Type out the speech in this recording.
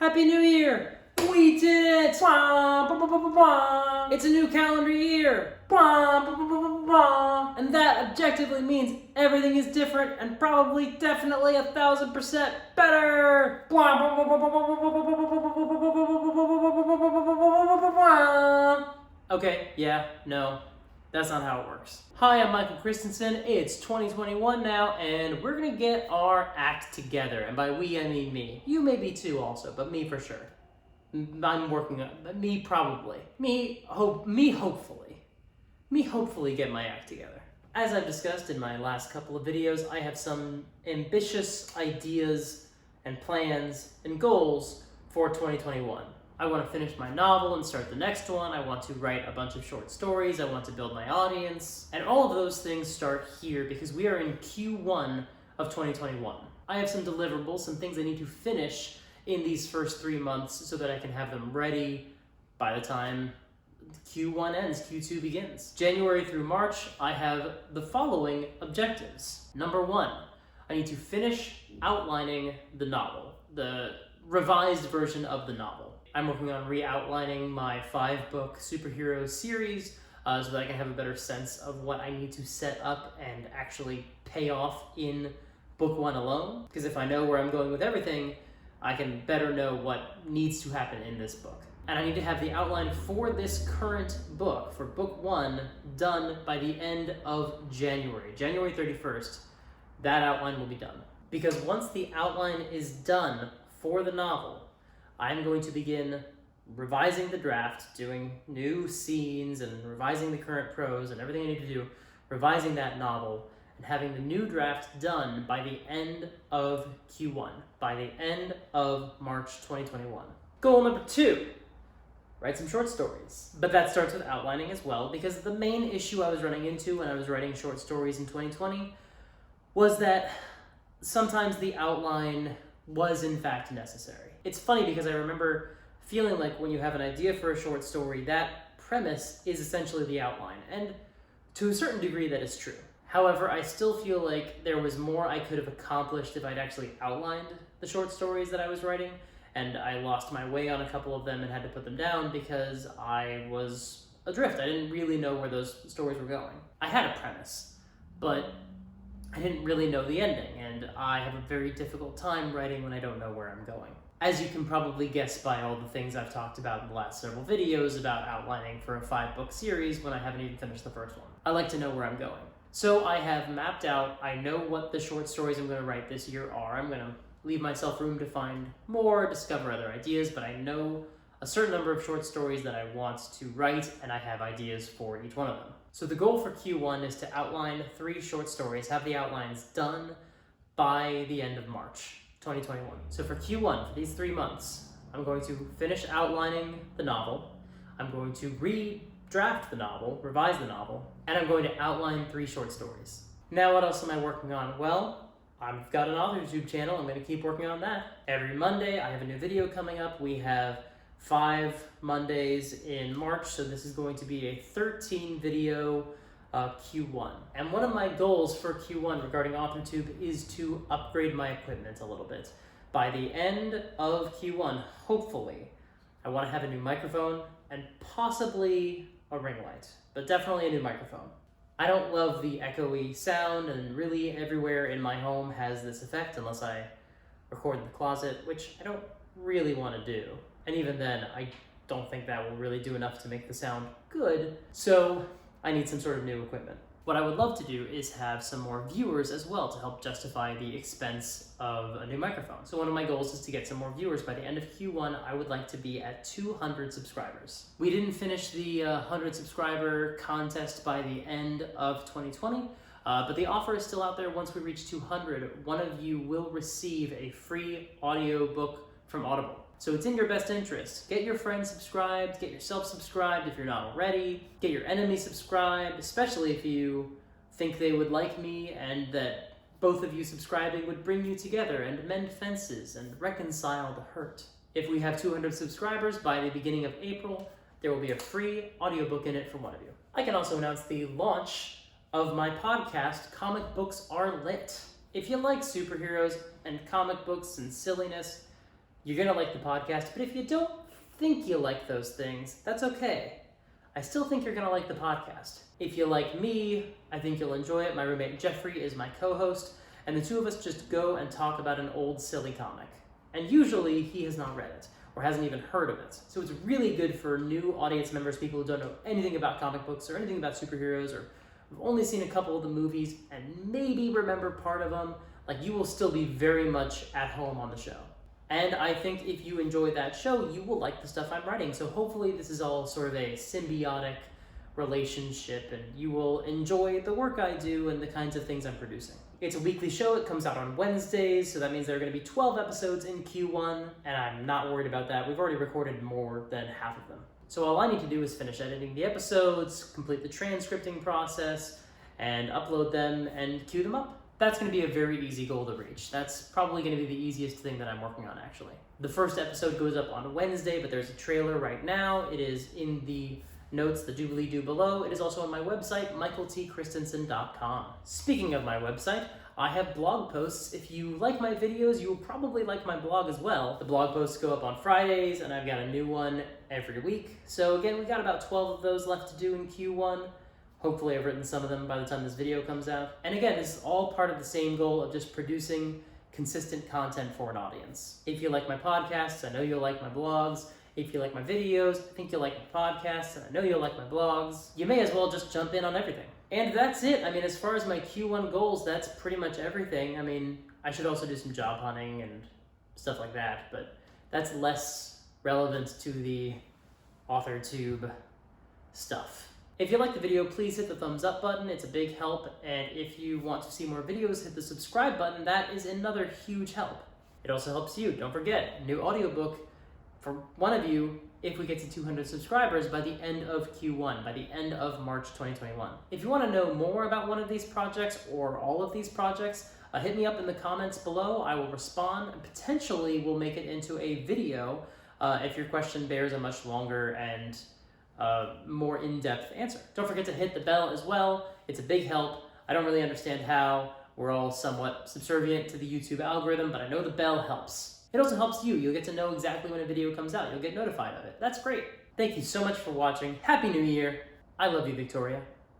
Happy New Year! We did it! It's a new calendar year! And that objectively means everything is different and probably definitely 1,000% better! Okay, yeah, no, that's not how it works. Hi, I'm Michael Christensen. It's 2021 now, and we're gonna get our act together. And by we, I mean me. You may be too also, but me for sure. I'm working on me probably. Me hopefully get my act together. As I've discussed in my last couple of videos, I have some ambitious ideas and plans and goals for 2021. I want to finish my novel and start the next one. I want to write a bunch of short stories. I want to build my audience. And all of those things start here because we are in Q1 of 2021. I have some deliverables, some things I need to finish in these first 3 months so that I can have them ready by the time Q1 ends, Q2 begins. January through March, I have the following objectives. Number 1, I need to finish outlining the novel, the revised version of the novel. I'm working on re-outlining my 5-book superhero series so that I can have a better sense of what I need to set up and actually pay off in book 1 alone. Because if I know where I'm going with everything, I can better know what needs to happen in this book. And I need to have the outline for this current book, for book 1, done by the end of January. January 31st, that outline will be done. Because once the outline is done for the novel, I'm going to begin revising the draft, doing new scenes and revising the current prose and everything I need to do, revising that novel, and having the new draft done by the end of Q1, by the end of March 2021. Goal number 2, write some short stories. But that starts with outlining as well, because the main issue I was running into when I was writing short stories in 2020 was that sometimes the outline was in fact necessary. It's funny because I remember feeling like when you have an idea for a short story, that premise is essentially the outline. And to a certain degree, that is true. However, I still feel like there was more I could have accomplished if I'd actually outlined the short stories that I was writing. And I lost my way on a couple of them and had to put them down because I was adrift. I didn't really know where those stories were going. I had a premise, but I didn't really know the ending, and I have a very difficult time writing when I don't know where I'm going. As you can probably guess by all the things I've talked about in the last several videos about outlining for a 5-book series when I haven't even finished the first one. I like to know where I'm going. So I have mapped out, I know what the short stories I'm going to write this year are. I'm going to leave myself room to find more, discover other ideas, but I know a certain number of short stories that I want to write, and I have ideas for each one of them. So the goal for Q1 is to outline 3 short stories, have the outlines done by the end of March 2021. So for Q1, for these 3 months, I'm going to finish outlining the novel, I'm going to redraft the novel, revise the novel, and I'm going to outline 3 short stories. Now what else am I working on? Well, I've got an Authortube channel, I'm going to keep working on that. Every Monday I have a new video coming up. We have 5 Mondays in March, so this is going to be a 13 video Q1. And one of my goals for Q1 regarding Authortube is to upgrade my equipment a little bit. By the end of Q1, hopefully, I want to have a new microphone and possibly a ring light, but definitely a new microphone. I don't love the echoey sound, and really everywhere in my home has this effect unless I record in the closet, which I don't really want to do. And even then, I don't think that will really do enough to make the sound good, so I need some sort of new equipment. What I would love to do is have some more viewers as well to help justify the expense of a new microphone. So one of my goals is to get some more viewers. By the end of Q1, I would like to be at 200 subscribers. We didn't finish the 100 subscriber contest by the end of 2020, but the offer is still out there. Once we reach 200, one of you will receive a free audiobook from Audible. So it's in your best interest. Get your friends subscribed, get yourself subscribed if you're not already, get your enemy subscribed, especially if you think they would like me and that both of you subscribing would bring you together and mend fences and reconcile the hurt. If we have 200 subscribers by the beginning of April, there will be a free audiobook in it for one of you. I can also announce the launch of my podcast, Comic Books Are Lit. If you like superheroes and comic books and silliness, you're gonna like the podcast, but if you don't think you like those things, that's okay. I still think you're gonna like the podcast. If you like me, I think you'll enjoy it. My roommate Jeffrey is my co-host, and the two of us just go and talk about an old silly comic. And usually he has not read it, or hasn't even heard of it. So it's really good for new audience members, people who don't know anything about comic books or anything about superheroes, or have only seen a couple of the movies and maybe remember part of them. Like, you will still be very much at home on the show. And I think if you enjoy that show, you will like the stuff I'm writing. So hopefully this is all sort of a symbiotic relationship, and you will enjoy the work I do and the kinds of things I'm producing. It's a weekly show. It comes out on Wednesdays, so that means there are going to be 12 episodes in Q1, and I'm not worried about that. We've already recorded more than half of them. So all I need to do is finish editing the episodes, complete the transcripting process, and upload them and queue them up. That's going to be a very easy goal to reach. That's probably going to be the easiest thing that I'm working on, actually. The first episode goes up on Wednesday, but there's a trailer right now. It is in the notes, the doobly-doo below. It is also on my website, michaeltchristensen.com. Speaking of my website, I have blog posts. If you like my videos, you will probably like my blog as well. The blog posts go up on Fridays, and I've got a new one every week. So again, we've got about 12 of those left to do in Q1. Hopefully I've written some of them by the time this video comes out. And again, this is all part of the same goal of just producing consistent content for an audience. If you like my podcasts, I know you'll like my blogs. If you like my videos, I think you'll like my podcasts, and I know you'll like my blogs. You may as well just jump in on everything. And that's it. I mean, as far as my Q1 goals, that's pretty much everything. I mean, I should also do some job hunting and stuff like that, but that's less relevant to the Authortube stuff. If you like the video, please hit the thumbs up button. It's a big help. And if you want to see more videos, hit the subscribe button. That is another huge help. It also helps you. Don't forget, new audiobook for one of you if we get to 200 subscribers by the end of Q1, by the end of March 2021. If you want to know more about one of these projects or all of these projects, hit me up in the comments below. I will respond, and potentially we'll make it into a video if your question bears a much longer and more in-depth answer. Don't forget to hit the bell as well. It's a big help. I don't really understand how. We're all somewhat subservient to the YouTube algorithm, but I know the bell helps. It also helps you. You'll get to know exactly when a video comes out. You'll get notified of it. That's great. Thank you so much for watching. Happy New Year. I love you, Victoria.